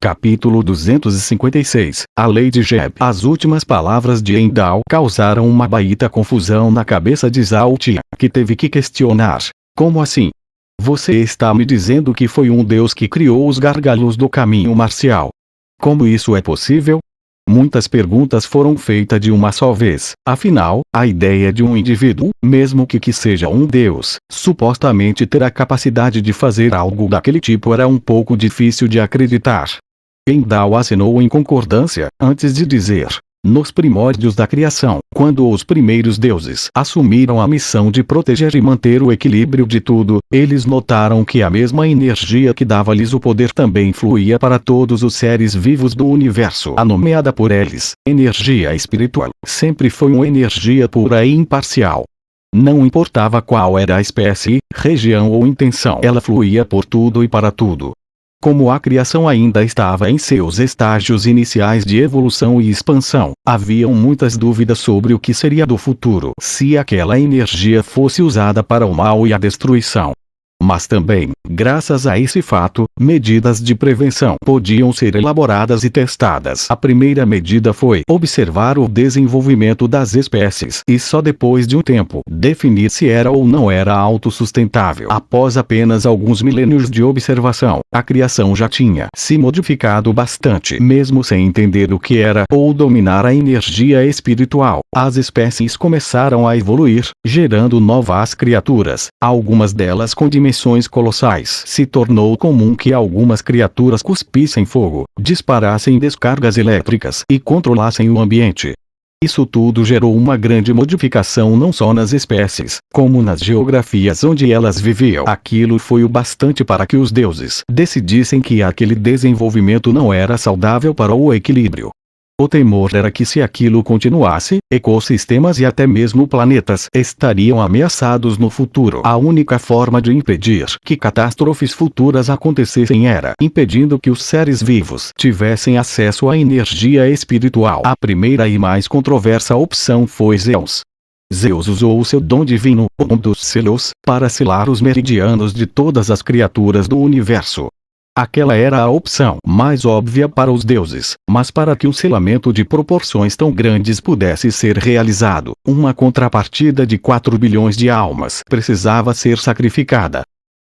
Capítulo 256 A Lei de Jeb. As últimas palavras de Endal causaram uma baita confusão na cabeça de Zaltia, que teve que questionar. Como assim? Você está me dizendo que foi um deus que criou os gargalos do caminho marcial? Como isso é possível? Muitas perguntas foram feitas de uma só vez. Afinal, a ideia de um indivíduo, mesmo que seja um deus, supostamente ter a capacidade de fazer algo daquele tipo era um pouco difícil de acreditar. Endal assinou em concordância, antes de dizer: nos primórdios da criação, quando os primeiros deuses assumiram a missão de proteger e manter o equilíbrio de tudo, eles notaram que a mesma energia que dava-lhes o poder também fluía para todos os seres vivos do universo. A nomeada por eles, energia espiritual, sempre foi uma energia pura e imparcial. Não importava qual era a espécie, região ou intenção, ela fluía por tudo e para tudo. Como a criação ainda estava em seus estágios iniciais de evolução e expansão, haviam muitas dúvidas sobre o que seria do futuro se aquela energia fosse usada para o mal e a destruição. Mas também, graças a esse fato, medidas de prevenção podiam ser elaboradas e testadas. A primeira medida foi observar o desenvolvimento das espécies e só depois de um tempo definir se era ou não era autossustentável. Após apenas alguns milênios de observação, a criação já tinha se modificado bastante. Mesmo sem entender o que era ou dominar a energia espiritual, as espécies começaram a evoluir, gerando novas criaturas, algumas delas com dimensões colossais. Se tornou comum que algumas criaturas cuspissem fogo, disparassem descargas elétricas e controlassem o ambiente. Isso tudo gerou uma grande modificação não só nas espécies, como nas geografias onde elas viviam. Aquilo foi o bastante para que os deuses decidissem que aquele desenvolvimento não era saudável para o equilíbrio. O temor era que se aquilo continuasse, ecossistemas e até mesmo planetas estariam ameaçados no futuro. A única forma de impedir que catástrofes futuras acontecessem era impedindo que os seres vivos tivessem acesso à energia espiritual. A primeira e mais controversa opção foi Zeus. Zeus usou o seu dom divino, o dom dos selos, para selar os meridianos de todas as criaturas do universo. Aquela era a opção mais óbvia para os deuses, mas para que um selamento de proporções tão grandes pudesse ser realizado, uma contrapartida de 4 bilhões de almas precisava ser sacrificada.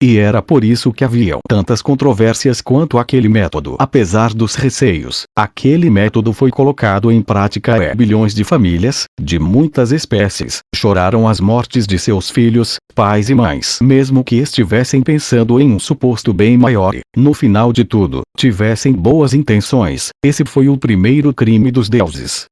E era por isso que haviam tantas controvérsias quanto aquele método. Apesar dos receios, aquele método foi colocado em prática e bilhões de famílias, de muitas espécies, choraram as mortes de seus filhos, pais e mães. Mesmo que estivessem pensando em um suposto bem maior e, no final de tudo, tivessem boas intenções, esse foi o primeiro crime dos deuses.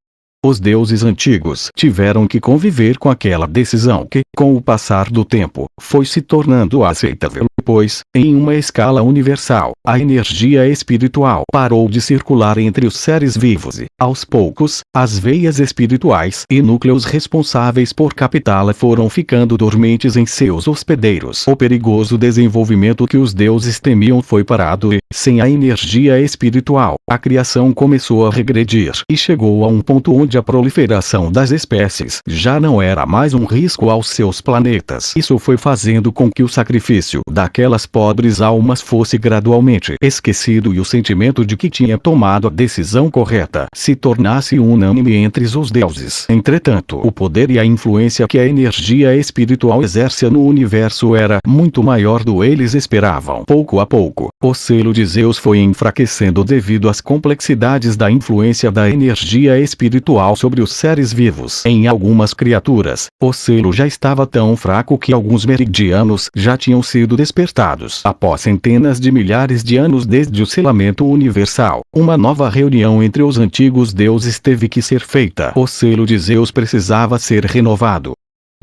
Os deuses antigos tiveram que conviver com aquela decisão que, com o passar do tempo, foi se tornando aceitável, pois, em uma escala universal, a energia espiritual parou de circular entre os seres vivos e, aos poucos, as veias espirituais e núcleos responsáveis por captá-la foram ficando dormentes em seus hospedeiros. O perigoso desenvolvimento que os deuses temiam foi parado e, sem a energia espiritual, a criação começou a regredir e chegou a um ponto onde a proliferação das espécies já não era mais um risco aos seus planetas. Isso foi fazendo com que o sacrifício daquelas pobres almas fosse gradualmente esquecido e o sentimento de que tinha tomado a decisão correta se tornasse unânime entre os deuses. Entretanto, o poder e a influência que a energia espiritual exerce no universo era muito maior do que eles esperavam. Pouco a pouco, o selo de Zeus foi enfraquecendo devido às complexidades da influência da energia espiritual sobre os seres vivos. Em algumas criaturas, o selo já estava tão fraco que alguns meridianos já tinham sido despertados. Após centenas de milhares de anos desde o selamento universal, uma nova reunião entre os antigos deuses teve que ser feita. O selo de Zeus precisava ser renovado.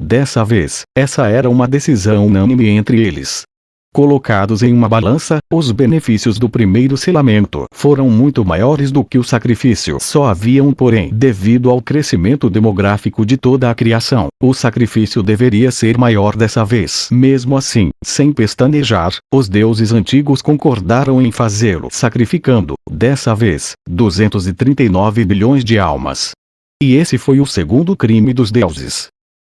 Dessa vez, essa era uma decisão unânime entre eles. Colocados em uma balança, os benefícios do primeiro selamento foram muito maiores do que o sacrifício. Só haviam, porém, devido ao crescimento demográfico de toda a criação, o sacrifício deveria ser maior dessa vez. Mesmo assim, sem pestanejar, os deuses antigos concordaram em fazê-lo, sacrificando, dessa vez, 239 bilhões de almas. E esse foi o segundo crime dos deuses.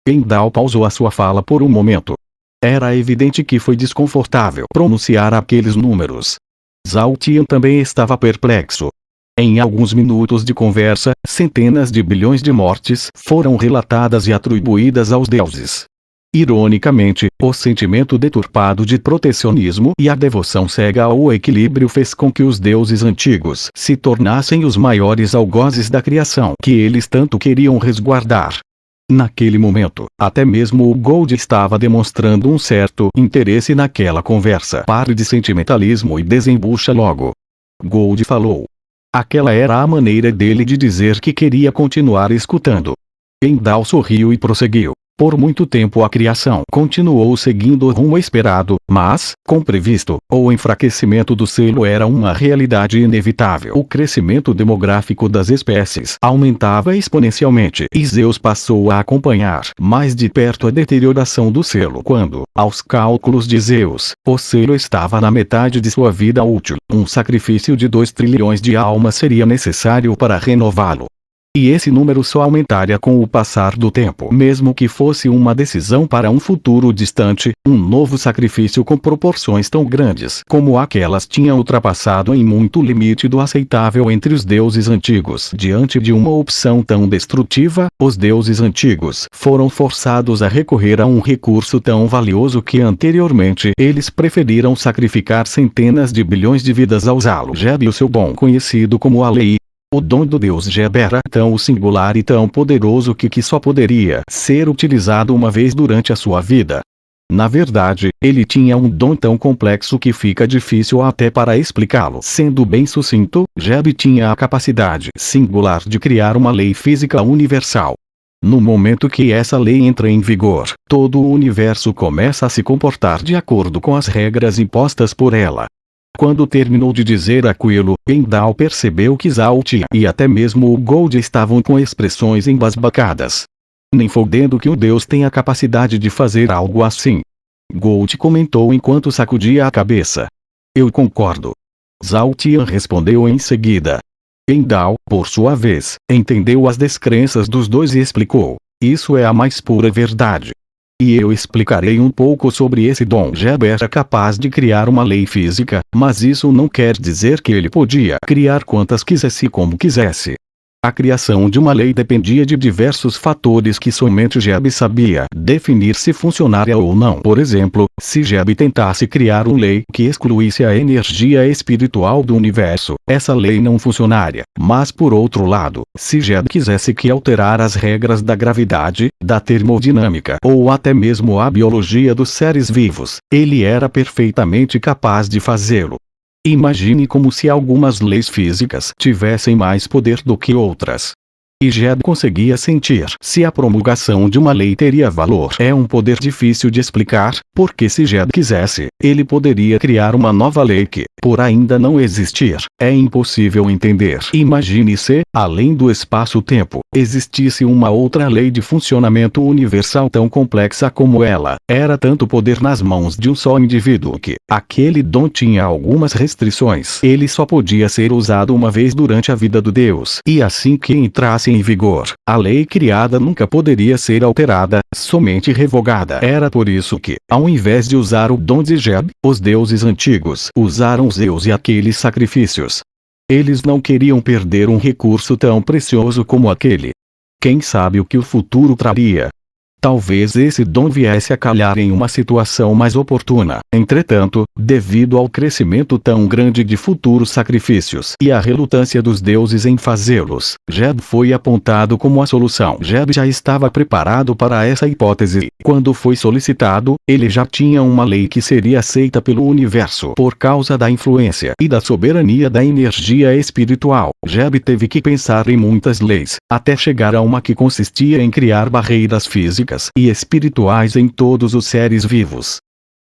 Endal pausou a sua fala por um momento. Era evidente que foi desconfortável pronunciar aqueles números. Zhao Tian também estava perplexo. Em alguns minutos de conversa, centenas de bilhões de mortes foram relatadas e atribuídas aos deuses. Ironicamente, o sentimento deturpado de protecionismo e a devoção cega ao equilíbrio fez com que os deuses antigos se tornassem os maiores algozes da criação que eles tanto queriam resguardar. Naquele momento, até mesmo o Gold estava demonstrando um certo interesse naquela conversa. Pare de sentimentalismo e desembucha logo. Gold falou. Aquela era a maneira dele de dizer que queria continuar escutando. Endal sorriu e prosseguiu. Por muito tempo a criação continuou seguindo o rumo esperado, mas, como previsto, o enfraquecimento do selo era uma realidade inevitável. O crescimento demográfico das espécies aumentava exponencialmente e Zeus passou a acompanhar mais de perto a deterioração do selo quando, aos cálculos de Zeus, o selo estava na metade de sua vida útil. Um sacrifício de 2 trilhões de almas seria necessário para renová-lo. E esse número só aumentaria com o passar do tempo. Mesmo que fosse uma decisão para um futuro distante, um novo sacrifício com proporções tão grandes como aquelas tinha ultrapassado em muito o limite do aceitável entre os deuses antigos. Diante de uma opção tão destrutiva, os deuses antigos foram forçados a recorrer a um recurso tão valioso que anteriormente eles preferiram sacrificar centenas de bilhões de vidas a usá-lo. Geb e o seu dom conhecido como Alei. O dom do deus Geb era tão singular e tão poderoso que só poderia ser utilizado uma vez durante a sua vida. Na verdade, ele tinha um dom tão complexo que fica difícil até para explicá-lo. Sendo bem sucinto, Geb tinha a capacidade singular de criar uma lei física universal. No momento que essa lei entra em vigor, todo o universo começa a se comportar de acordo com as regras impostas por ela. Quando terminou de dizer aquilo, Endal percebeu que Zhao Tian e até mesmo o Gold estavam com expressões embasbacadas. Nem fodendo que um deus tem a capacidade de fazer algo assim. Gold comentou enquanto sacudia a cabeça. Eu concordo. Zhao Tian respondeu em seguida. Endal, por sua vez, entendeu as descrenças dos dois e explicou. Isso é a mais pura verdade. E eu explicarei um pouco sobre esse dom. Geb era capaz de criar uma lei física, mas isso não quer dizer que ele podia criar quantas quisesse e como quisesse. A criação de uma lei dependia de diversos fatores que somente Geb sabia definir se funcionaria ou não. Por exemplo, se Geb tentasse criar uma lei que excluísse a energia espiritual do universo, essa lei não funcionaria. Mas por outro lado, se Geb quisesse que alterar as regras da gravidade, da termodinâmica ou até mesmo a biologia dos seres vivos, ele era perfeitamente capaz de fazê-lo. Imagine como se algumas leis físicas tivessem mais poder do que outras. E Geb conseguia sentir se a promulgação de uma lei teria valor. É um poder difícil de explicar, porque se Geb quisesse, ele poderia criar uma nova lei que, por ainda não existir, é impossível entender. Imagine se, além do espaço-tempo, existisse uma outra lei de funcionamento universal tão complexa como ela. Era tanto poder nas mãos de um só indivíduo que, aquele dom tinha algumas restrições. Ele só podia ser usado uma vez durante a vida do Deus. E assim que entrasse em vigor, a lei criada nunca poderia ser alterada, somente revogada. Era por isso que, ao invés de usar o dom de Geb, os deuses antigos usaram Zeus e aqueles sacrifícios. Eles não queriam perder um recurso tão precioso como aquele. Quem sabe o que o futuro traria? Talvez esse dom viesse a calhar em uma situação mais oportuna. Entretanto, devido ao crescimento tão grande de futuros sacrifícios e à relutância dos deuses em fazê-los, Geb foi apontado como a solução. Geb já estava preparado para essa hipótese. Quando foi solicitado, ele já tinha uma lei que seria aceita pelo universo por causa da influência e da soberania da energia espiritual. Geb teve que pensar em muitas leis, até chegar a uma que consistia em criar barreiras físicas e espirituais em todos os seres vivos.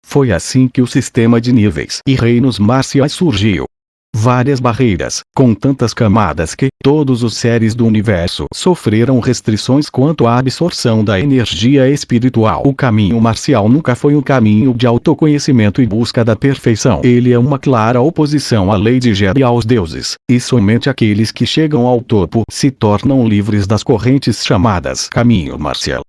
Foi assim que o sistema de níveis e reinos marciais surgiu. Várias barreiras, com tantas camadas que todos os seres do universo sofreram restrições quanto à absorção da energia espiritual. O caminho marcial nunca foi um caminho de autoconhecimento e busca da perfeição. Ele é uma clara oposição à lei de Geb e aos deuses, e somente aqueles que chegam ao topo se tornam livres das correntes chamadas caminho marcial.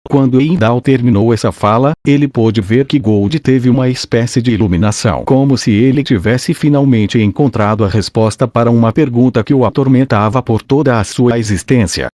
Quando Endal terminou essa fala, ele pôde ver que Gold teve uma espécie de iluminação, como se ele tivesse finalmente encontrado a resposta para uma pergunta que o atormentava por toda a sua existência.